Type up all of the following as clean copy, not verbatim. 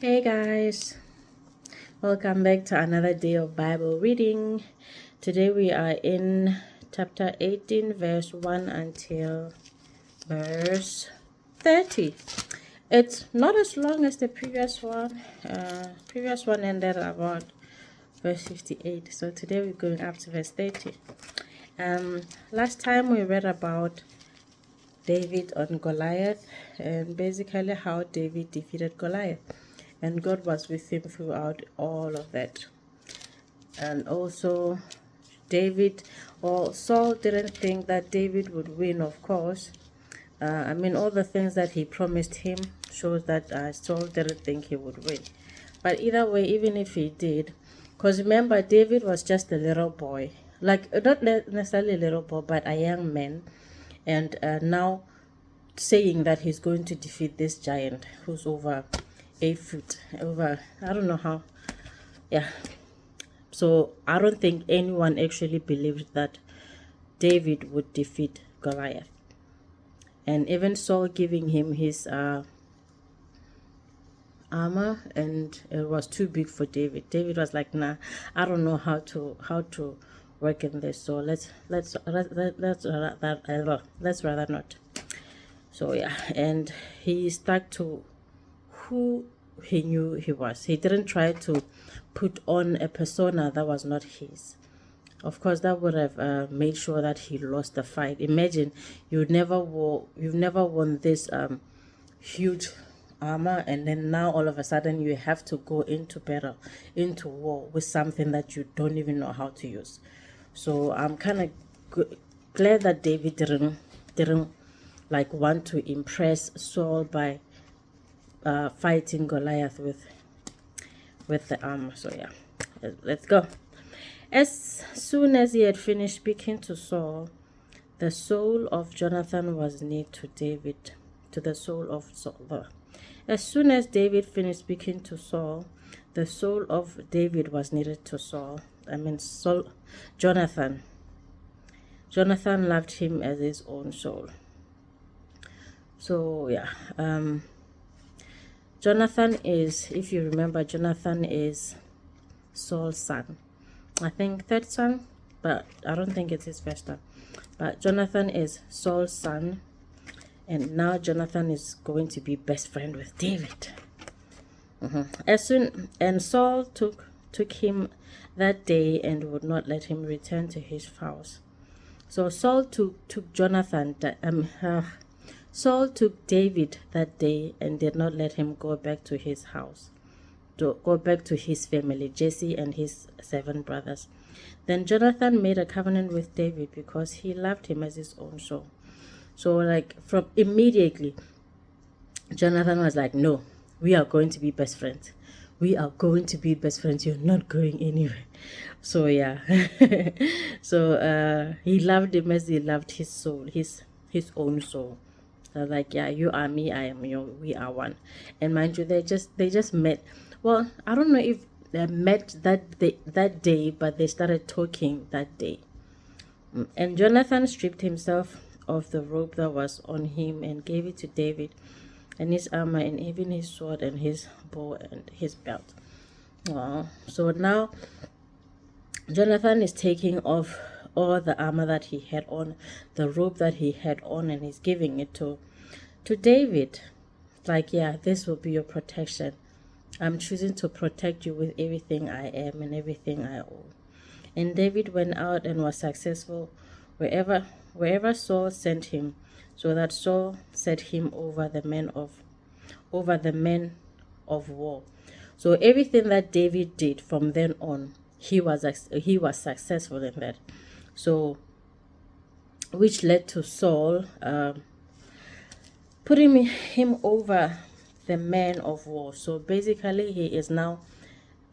Hey guys, welcome back to another day of Bible reading. Today we are in chapter 18, verse 1 until verse 30. It's not as long as the previous one. Previous one ended about verse 58. So today we're going up to verse 30. Last time we read about David on Goliath and basically how David defeated Goliath, and God was with him throughout all of that. And also Saul didn't think that David would win, of course. All the things that he promised him shows that Saul didn't think he would win. But either way, even if he did, because remember, David was just a little boy, like not necessarily a little boy, but a young man, and now saying that he's going to defeat this giant who's over 8 foot, over, I don't know how, yeah. So I don't think anyone actually believed that David would defeat Goliath. And even Saul giving him his armor, and it was too big for David. David was like, nah, I don't know how to work in this, so let's rather not. So yeah, and he stuck to who he knew he was. He didn't try to put on a persona that was not his. Of course, that would have made sure that he lost the fight. Imagine you've never won this huge armor, and then now all of a sudden you have to go into battle, into war with something that you don't even know how to use. So I'm kind of glad that David didn't like want to impress Saul by fighting Goliath with the armor. So yeah, let's go. As soon as he had finished speaking to Saul, the soul of Jonathan was near to David, to the soul of Saul. As soon as David finished speaking to Saul, the soul of David was near to Saul. Jonathan. Jonathan loved him as his own soul. So yeah, Jonathan is, if you remember, Jonathan is Saul's son. I think third son, but I don't think it's his first son. But Jonathan is Saul's son, and now Jonathan is going to be best friend with David. And Saul took him that day and would not let him return to his house. So Saul took Saul took David that day and did not let him go back to his house, to go back to his family, Jesse and his 7 brothers. Then Jonathan made a covenant with David because he loved him as his own soul. So like from immediately, Jonathan was like, no, we are going to be best friends. We are going to be best friends. You're not going anywhere. So yeah. So he loved him as he loved his soul, his own soul. So like, yeah, you are me, I am you, we are one. And mind you, they just met. Well, I don't know if they met that day, but they started talking that day. And Jonathan stripped himself of the robe that was on him and gave it to David, and his armor, and even his sword, and his bow, and his belt. So now Jonathan is taking off all the armor that he had on, the robe that he had on, and he's giving it to David. Like, yeah, this will be your protection. I'm choosing to protect you with everything I am and everything I own. And David went out and was successful wherever Saul sent him, so that Saul set him over the men of war. So everything that David did from then on, he was successful in that. So, which led to Saul putting him over the men of war. So basically, he is now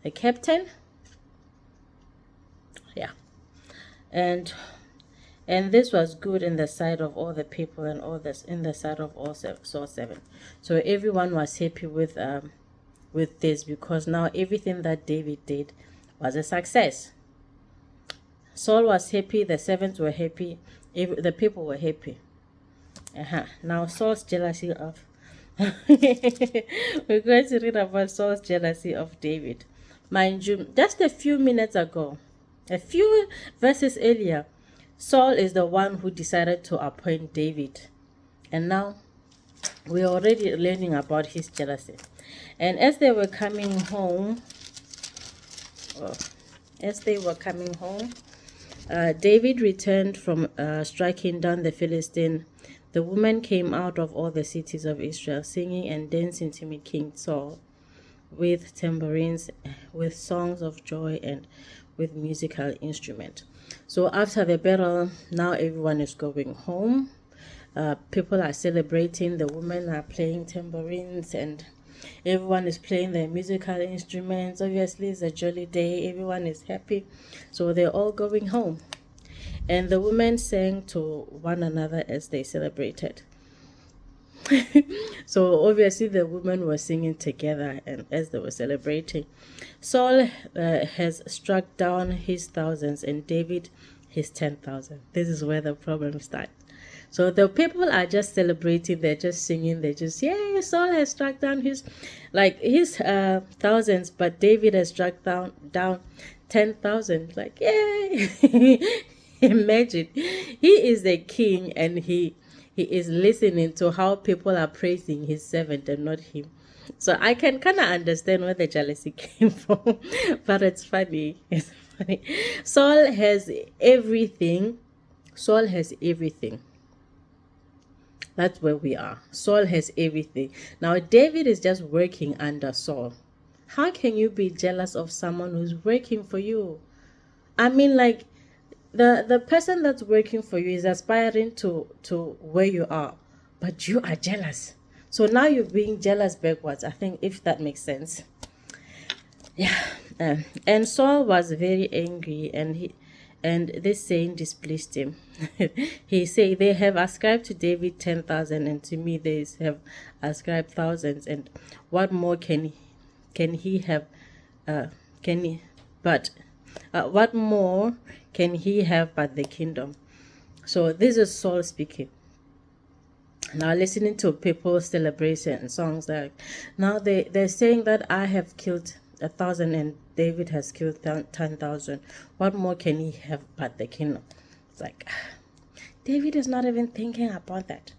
a captain. Yeah, and this was good in the sight of all the people, and all this in the sight of all Saul 7. So everyone was happy with this, because now everything that David did was a success. Saul was happy, the servants were happy, the people were happy. Now Saul's jealousy of We're going to read about Saul's jealousy of David. Mind you, just a few minutes ago, a few verses earlier, Saul is the one who decided to appoint David. And now we're already learning about his jealousy. And as they were coming home, well, David returned from striking down the Philistine. The women came out of all the cities of Israel, singing and dancing to meet King Saul, with tambourines, with songs of joy, and with musical instruments. So after the battle, now everyone is going home. People are celebrating. The women are playing tambourines, and everyone is playing their musical instruments. Obviously, it's a jolly day. Everyone is happy. So they're all going home. And the women sang to one another as they celebrated. So obviously the women were singing together and as they were celebrating. Saul has struck down his thousands and David his 10,000. This is where the problem starts. So the people are just celebrating, they're just singing, they're just, yay, Saul has struck down his thousands, but David has struck down 10,000. Like, yay. Imagine, he is the king and he is listening to how people are praising his servant and not him. So I can kind of understand where the jealousy came from, but it's funny. It's funny. Saul has everything. Saul has everything. That's where we are. Saul has everything. Now David is just working under Saul. How can you be jealous of someone who's working for you? I mean, like, the person that's working for you is aspiring to where you are, but you are jealous. So now you're being jealous backwards. I think, if that makes sense. Yeah. And Saul was very angry, and this saying displeased him. He said, they have ascribed to David 10,000, and to me they have ascribed thousands, and what more can he have? Can he? But what more can he have but the kingdom? So this is Saul speaking. Now listening to people's celebration songs, like now they're saying that I have killed 1,000 and David has killed 10,000. What more can he have but the kingdom? It's like, David is not even thinking about that.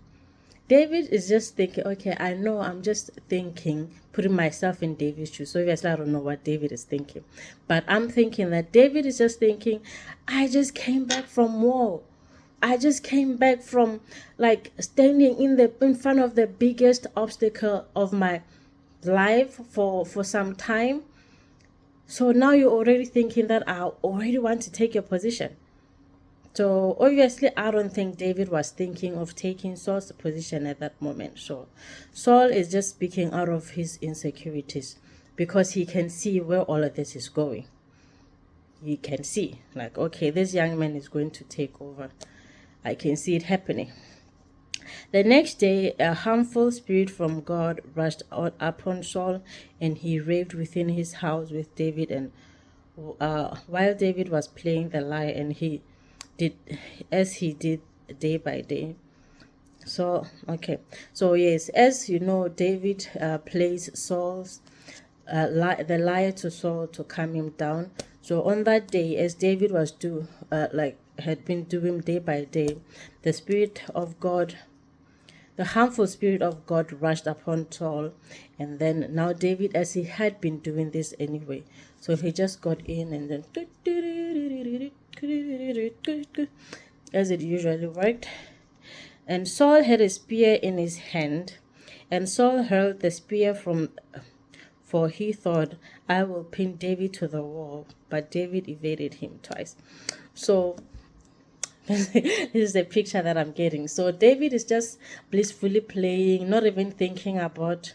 David is just thinking, okay, I know, I'm just thinking, putting myself in David's shoes. So obviously I don't know what David is thinking. But I'm thinking that David is just thinking, I just came back from war. I just came back from like standing in front of the biggest obstacle of my life for some time. So now you're already thinking that I already want to take your position. So obviously I don't think David was thinking of taking Saul's position at that moment. So Saul is just speaking out of his insecurities because he can see where all of this is going. He can see, like, okay, this young man is going to take over. I can see it happening. The next day, a harmful spirit from God rushed out upon Saul, and he raved within his house with David. And while David was playing the lyre, and he did as he did day by day. So okay, so yes, as you know, David plays Saul's the lyre to Saul to calm him down. So on that day, as David was had been doing day by day, the spirit of God, the harmful spirit of God rushed upon Saul, and then now David, as he had been doing this anyway, so he just got in and then as it usually worked. And Saul had a spear in his hand, and Saul hurled the spear for he thought, I will pin David to the wall, but David evaded him twice. So this is the picture that I'm getting. So David is just blissfully playing, not even thinking about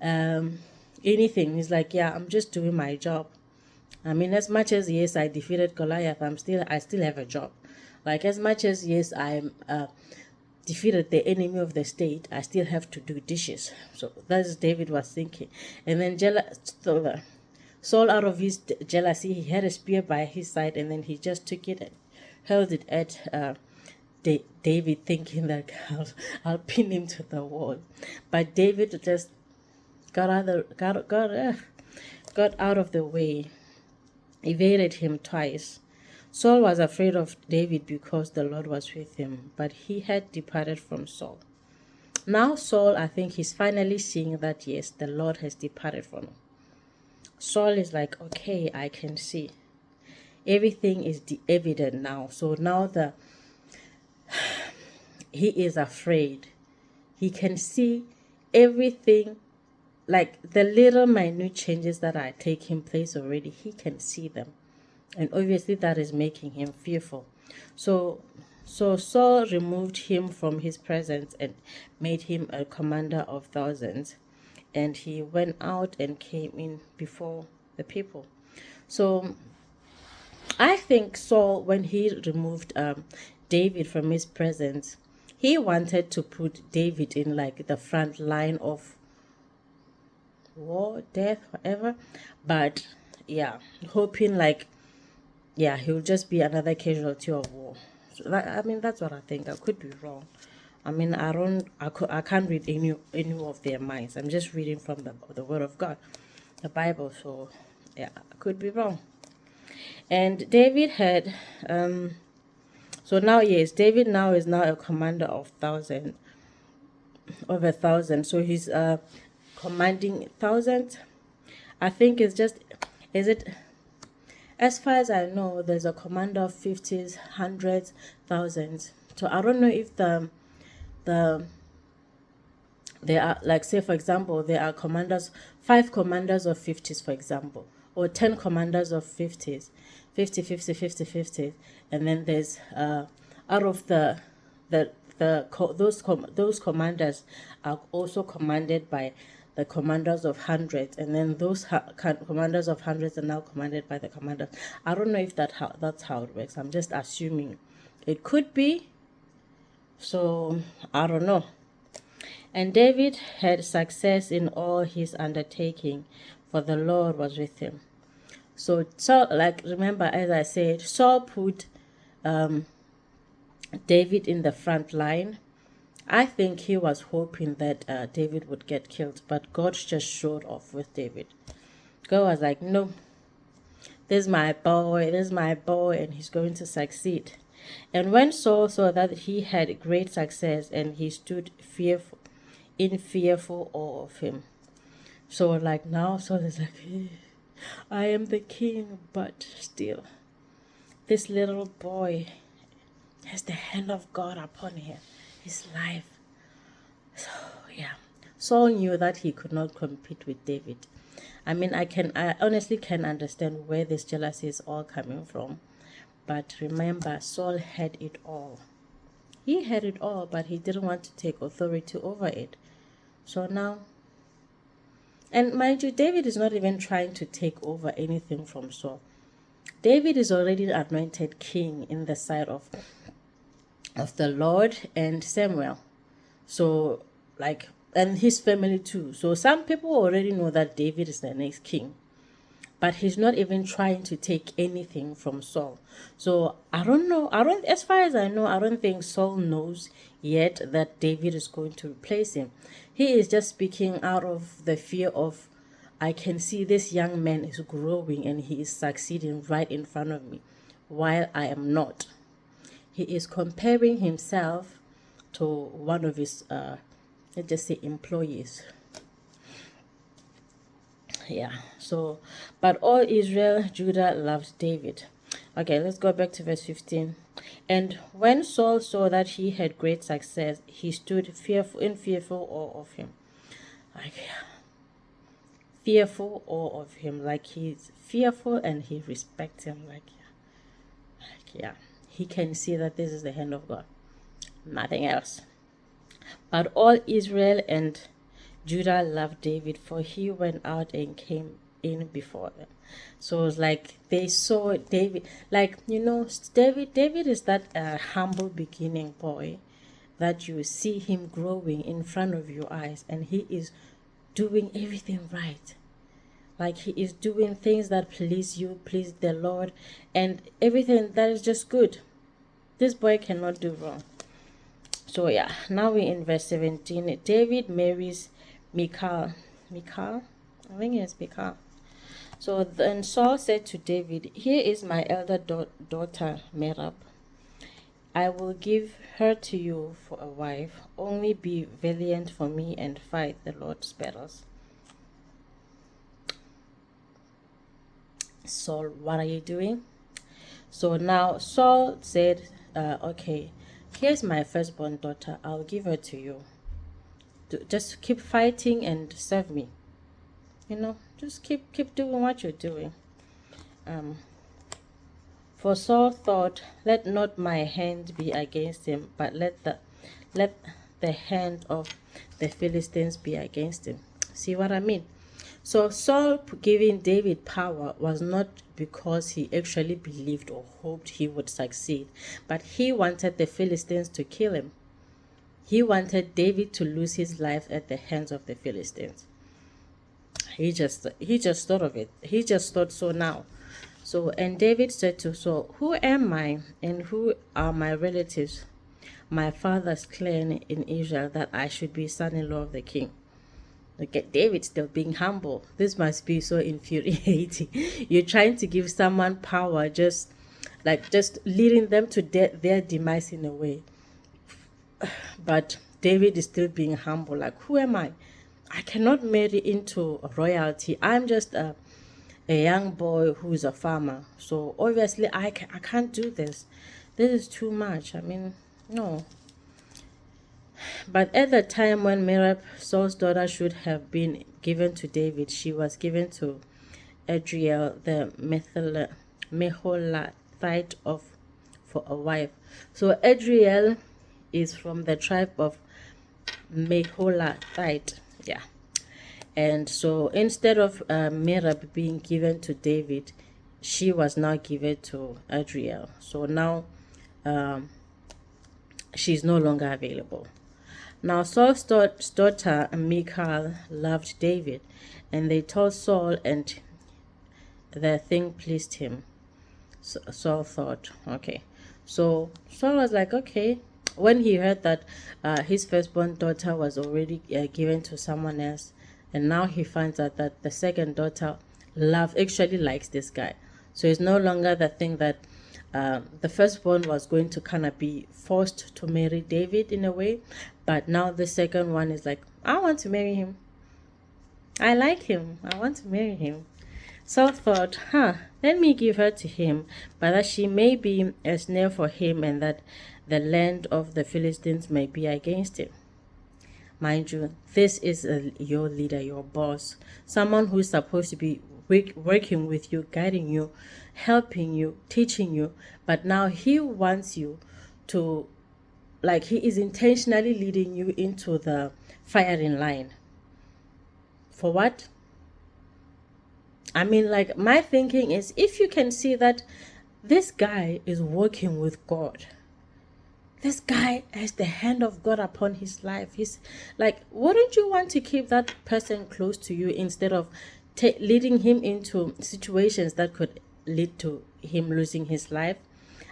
anything. He's like, yeah, I'm just doing my job. I mean, as much as yes, I defeated Goliath, I still have a job. Like, as much as yes, I'm defeated the enemy of the state, I still have to do dishes. So that's David was thinking. And then Saul, out of his jealousy, he had a spear by his side, and then he just took it and held it at David, thinking that I'll pin him to the wall. But David just got out of the way, evaded him twice. Saul was afraid of David because the Lord was with him, but he had departed from Saul. Now Saul, I think he's finally seeing that, yes, the Lord has departed from him. Saul is like, okay, I can see. Everything is evident now. So now he is afraid. He can see everything, like the little minute changes that are taking place already. He can see them. And obviously that is making him fearful. So Saul removed him from his presence and made him a commander of thousands. And he went out and came in before the people. So I think Saul, when he removed David from his presence, he wanted to put David in like the front line of war, death, whatever. But yeah, hoping like, yeah, he'll just be another casualty of war. So that's what I think. I could be wrong. I can't read any of their minds. I'm just reading from the Word of God, the Bible. So yeah, I could be wrong. And David had, so now, yes, David now is now a commander of 1,000. So he's commanding thousands. I think is it, as far as I know, there's a commander of 50s, hundreds, thousands. So I don't know if there are, like, say for example, there are 5 commanders of 50s, for example, or 10 commanders of 50s, 50, 50, 50, 50, and then there's out of those commanders are also commanded by the commanders of hundreds, and then those commanders of hundreds are now commanded by the commanders. I don't know if that's how it works. I'm just assuming it could be. So I don't know. And David had success in all his undertaking, for the Lord was with him. So Saul, like, remember, as I said, Saul put David in the front line. I think he was hoping that David would get killed, but God just showed off with David. God was like, no, this is my boy, and he's going to succeed. And when Saul saw that he had great success, and he stood in fearful awe of him. So like now Saul is like, I am the king, but still, this little boy has the hand of God upon his life. So yeah, Saul knew that he could not compete with David. I honestly can understand where this jealousy is all coming from. But remember, Saul had it all. He had it all, but he didn't want to take authority over it. So now, and mind you, David is not even trying to take over anything from Saul. David is already anointed king in the sight of the Lord and Samuel. So, like, and his family too. So some people already know that David is the next king. But he's not even trying to take anything from Saul. So as far as I know, I don't think Saul knows yet that David is going to replace him. He is just speaking out of the fear of, I can see this young man is growing and he is succeeding right in front of me, while I am not. He is comparing himself to one of his, let's just say, employees. Yeah, so, but all Israel, Judah loved David. Okay, let's go back to verse 15. And when Saul saw that he had great success, he stood in fearful awe of him. Like, fearful awe of him. Like, he's fearful and he respects him. Like, yeah, he can see that this is the hand of God. Nothing else. But all Israel and Judah loved David, for he went out and came in before them. So it's like they saw David, like, David is that humble beginning boy that you see him growing in front of your eyes, and he is doing everything right. Like, he is doing things that please you, please the Lord, and everything that is just good. This boy cannot do wrong. So yeah, now we're in verse 17. David marries Michal. Michal? I think it's Michal. So then Saul said to David, "Here is my elder daughter Merab. I will give her to you for a wife. Only be valiant for me and fight the Lord's battles." Saul, what are you doing? So now Saul said, okay, here's my firstborn daughter. I'll give her to you. Just keep fighting and serve me. Just keep doing what you're doing. For Saul thought, let not my hand be against him, but let the hand of the Philistines be against him. See what I mean? So Saul giving David power was not because he actually believed or hoped he would succeed, but he wanted the Philistines to kill him. He wanted David to lose his life at the hands of the Philistines. He just thought of it. He just thought so now. So, and David said to Saul, "Who am I and who are my relatives, my father's clan in Israel, that I should be son-in-law of the king?" Look at David still being humble. This must be so infuriating. You're trying to give someone power, just leading them to their demise in a way. But David is still being humble. Like, who am I? I cannot marry into royalty. I'm just a young boy who is a farmer. So obviously I can't do this. This is too much. I mean, no. But at the time when Merab, Saul's daughter, should have been given to David, she was given to Adriel, the Meholathite, for a wife. So Adriel is from the tribe of Meholathite. Yeah. And so instead of Merab being given to David, she was now given to Adriel. So now she's no longer available. Now Saul's daughter Michal loved David, and they told Saul, and the thing pleased him. So Saul thought, okay. So Saul was like, okay. When he heard that his firstborn daughter was already given to someone else, and now he finds out that the second daughter actually likes this guy. So it's no longer the thing that the firstborn was going to kind of be forced to marry David in a way, but now the second one is like, I want to marry him. I like him. I want to marry him. Saul thought, let me give her to him, but that she may be a snare for him, and that the land of the Philistines may be against him. Mind you, this is your leader, your boss, someone who's supposed to be working with you, guiding you, helping you, teaching you, but now he wants you to, he is intentionally leading you into the firing line. For what? I mean, my thinking is, if you can see that this guy is working with God, this guy has the hand of God upon his life, he's wouldn't you want to keep that person close to you instead of leading him into situations that could lead to him losing his life?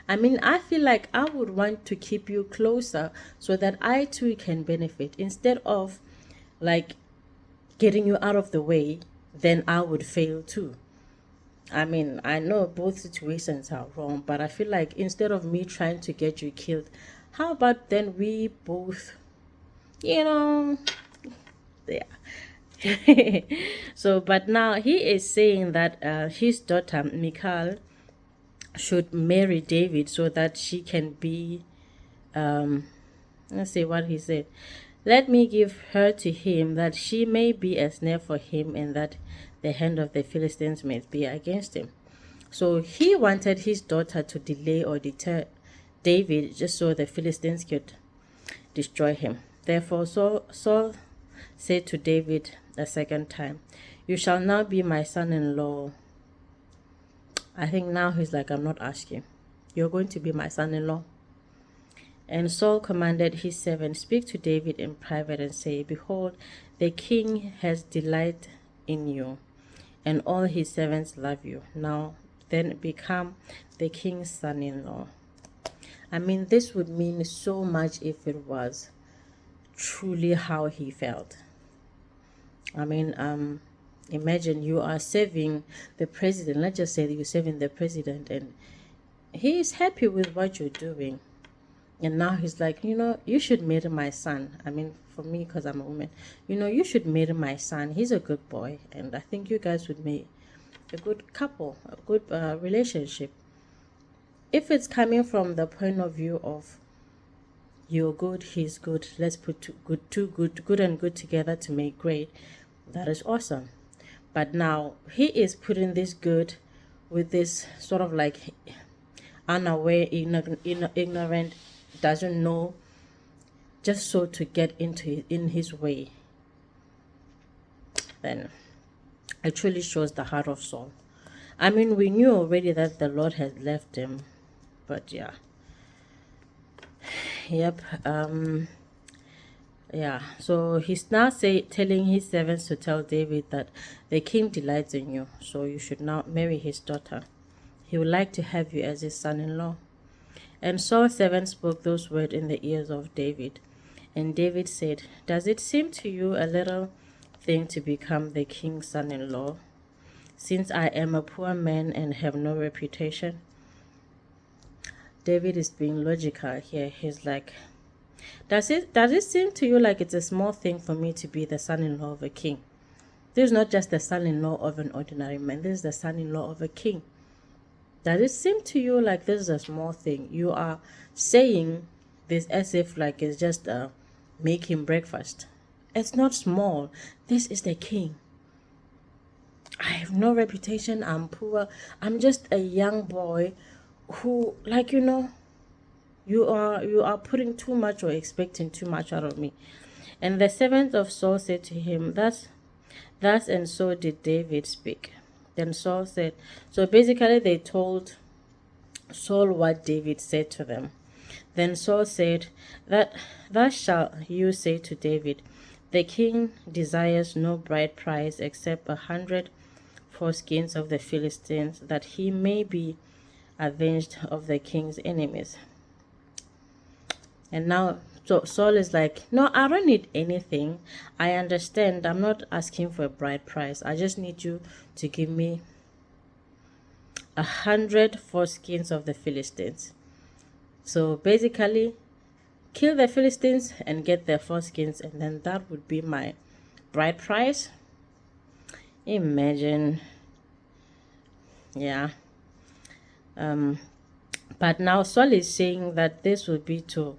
I mean, I feel like I would want to keep you closer so that I too can benefit, instead of getting you out of the way. Then I would fail too. I mean, I know both situations are wrong, but I feel like instead of me trying to get you killed, how about then we both, yeah. So, but now he is saying that his daughter Michal should marry David so that she can be, let's see what he said. Let me give her to him, that she may be a snare for him, and that the hand of the Philistines may be against him. So he wanted his daughter to delay or deter David, just so the Philistines could destroy him. Therefore Saul said to David a second time, "You shall now be my son-in-law." I think now he's like, I'm not asking. You're going to be my son-in-law. And Saul commanded his servant, "Speak to David in private and say, Behold, the king has delight in you, and all his servants love you. Now then become the king's son-in-law." I mean, this would mean so much if it was truly how he felt. I mean, imagine you are serving the president. Let's just say that you're serving the president and he is happy with what you're doing. And now he's like, you should marry my son. I mean, for me, because I'm a woman, you should marry my son. He's a good boy. And I think you guys would make a good couple, a good relationship. If it's coming from the point of view of you're good, he's good, let's put good and good together to make great, that is awesome. But now he is putting this good with this sort of like unaware, ignorant, doesn't know, just so to get in his way. Then it truly shows the heart of Saul. I mean, we knew already that the Lord had left him, but yeah. Yep. Yeah, so he's now telling his servants to tell David that the king delights in you, so you should now marry his daughter. He would like to have you as his son-in-law. And Saul's servant spoke those words in the ears of David. And David said, does it seem to you a little thing to become the king's son-in-law, since I am a poor man and have no reputation? David is being logical here. He's like, does it seem to you like it's a small thing for me to be the son-in-law of a king? This is not just the son-in-law of an ordinary man. This is the son-in-law of a king. Does it seem to you like this is a small thing? You are saying this as if like it's just making breakfast. It's not small. This is the king. I have no reputation. I'm poor. I'm just a young boy who, like, you are putting too much or expecting too much out of me. And the servant of Saul said to him, thus and so did David speak. Then Saul said, so basically they told Saul what David said to them. Then Saul said, thus shall you say to David, the king desires no bride price except 100 foreskins of the Philistines, that he may be avenged of the king's enemies. And now so Saul is like, no, I don't need anything. I understand. I'm not asking for a bride price. I just need you to give me 100 foreskins of the Philistines. So basically, kill the Philistines and get their foreskins, and then that would be my bride price. Imagine. Yeah. But now Saul is saying that this would be to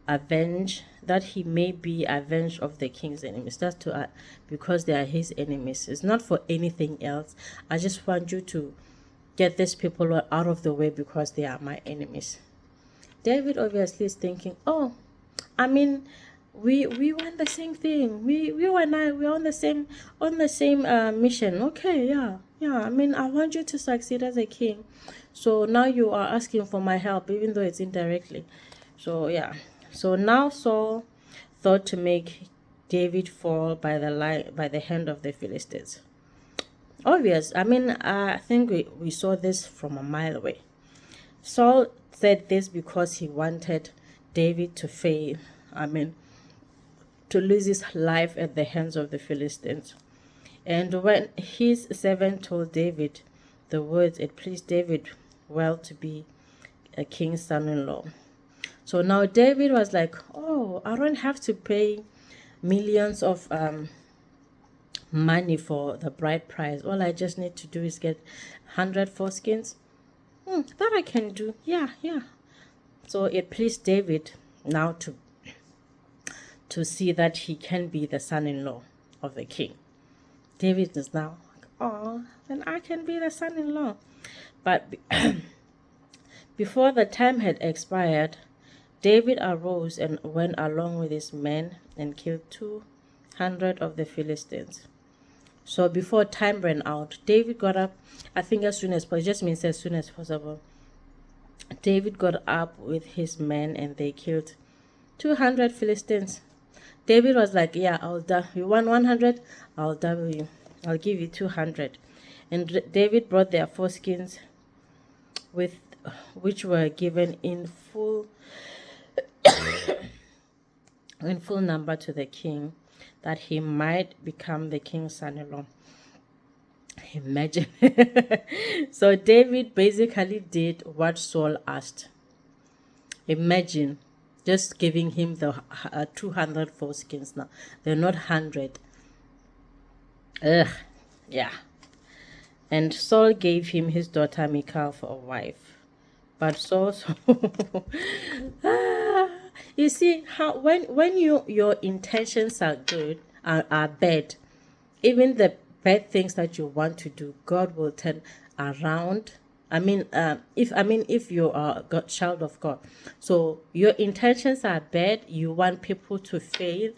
avenge, that he may be avenged of the king's enemies. That's to because they are his enemies. It's not for anything else. I just want you to get these people out of the way because they are my enemies. David obviously is thinking, oh, I mean, we want the same thing. You and I, we're on the same mission. Okay, yeah. I mean, I want you to succeed as a king. So now you are asking for my help, even though it's indirectly. So yeah. So now Saul thought to make David fall by the hand of the Philistines. Obvious. I mean, I think we saw this from a mile away. Saul said this because he wanted David to fail. I mean, to lose his life at the hands of the Philistines. And when his servant told David the words, it pleased David well to be a king's son-in-law. So now David was like, oh, I don't have to pay millions of money for the bride price. All I just need to do is get 100 foreskins. That I can do. Yeah. So it pleased David now to see that he can be the son-in-law of the king. David is now like, oh, then I can be the son-in-law. But before the time had expired, David arose and went along with his men and killed 200 of the Philistines. So before time ran out, David got up, I think as soon as possible, it just means as soon as possible. David got up with his men and they killed 200 Philistines. David was like, yeah, you want 100? I'll double you. I'll give you 200. And David brought their foreskins with which were given in full number to the king, that he might become the king's son-in-law. Imagine. So David basically did what Saul asked. Imagine just giving him the 200 foreskins now. They're not 100. Ugh, yeah. And Saul gave him his daughter Michal for a wife. But Saul, you see how when your intentions are good, are bad, even the bad things that you want to do, God will turn around. If you are a child of God, so your intentions are bad, you want people to fail,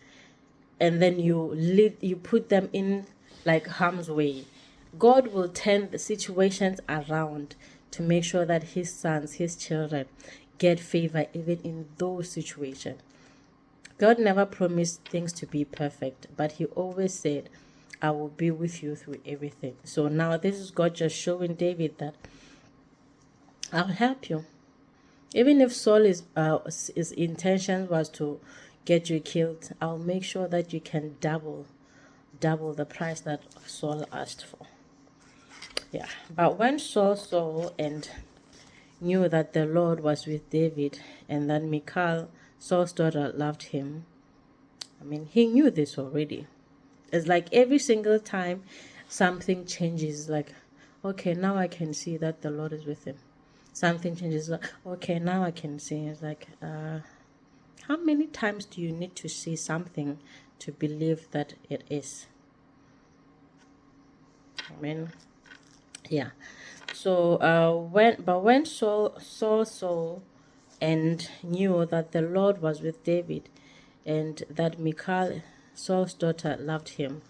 and then you put them in like harm's way. God will turn the situations around to make sure that his sons, his children, get favor even in those situations. God never promised things to be perfect, but he always said, I will be with you through everything. So now this is God just showing David that I'll help you. Even if Saul his intention was to get you killed, I'll make sure that you can double the price that Saul asked for. Yeah. But when Saul saw and knew that the Lord was with David, and that Michal, Saul's daughter, loved him, he knew this already. It's like every single time something changes, like, okay, now I can see that the Lord is with him. Something changes, like, okay, now I can see. It's like, how many times do you need to see something to believe that it is? Yeah. So when Saul saw and knew that the Lord was with David, and that Michal, Saul's daughter, loved him,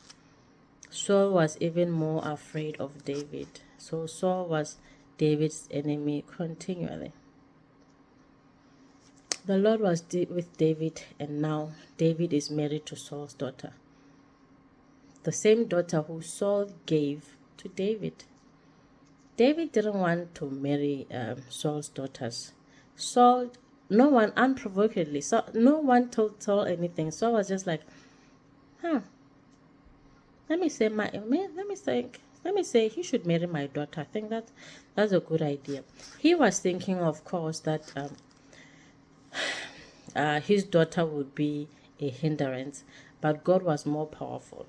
Saul was even more afraid of David. So Saul was David's enemy continually. The Lord was with David, and now David is married to Saul's daughter. The same daughter who Saul gave to David. David didn't want to marry Saul's daughters. Saul, no one, unprovokedly, so no one told Saul anything. Saul was just like, let me say he should marry my daughter. I think that's a good idea. He was thinking, of course, that his daughter would be a hindrance, but God was more powerful.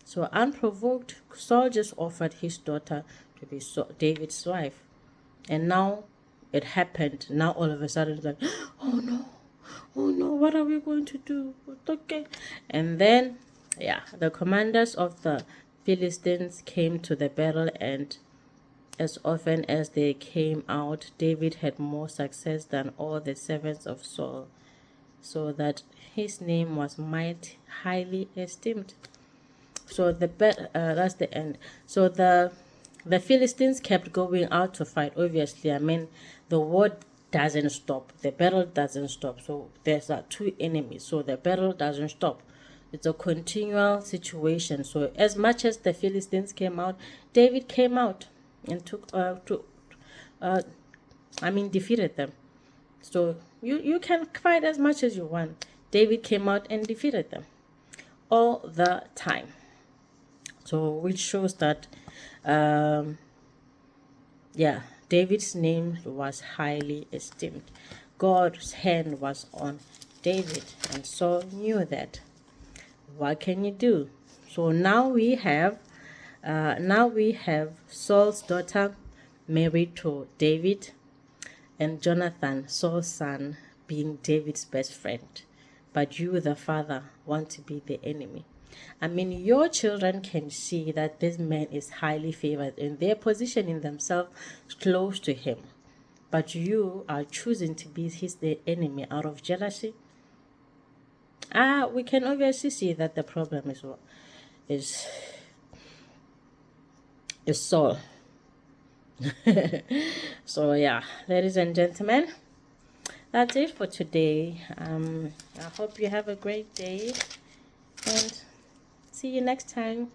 So unprovoked, Saul just offered his daughter to be David's wife. And now it happened. Now all of a sudden it's like, oh no, what are we going to do? Okay. And then, the commanders of the Philistines came to the battle, and as often as they came out, David had more success than all the servants of Saul, so that his name was highly esteemed. So that's the end. So the Philistines kept going out to fight. Obviously, the war doesn't stop. The battle doesn't stop. So there's two enemies. So the battle doesn't stop. It's a continual situation. So as much as the Philistines came out, David came out and defeated them. So you can fight as much as you want. David came out and defeated them all the time. So which shows that David's name was highly esteemed. God's hand was on David, and Saul knew that. What can you do? So now we have Saul's daughter married to David, and Jonathan, Saul's son, being David's best friend. But you, the father, want to be the enemy. Your children can see that this man is highly favored and they're positioning themselves close to him. But you are choosing to be the enemy out of jealousy. We can obviously see that the problem is Saul. So ladies and gentlemen, that's it for today. I hope you have a great day, and see you next time.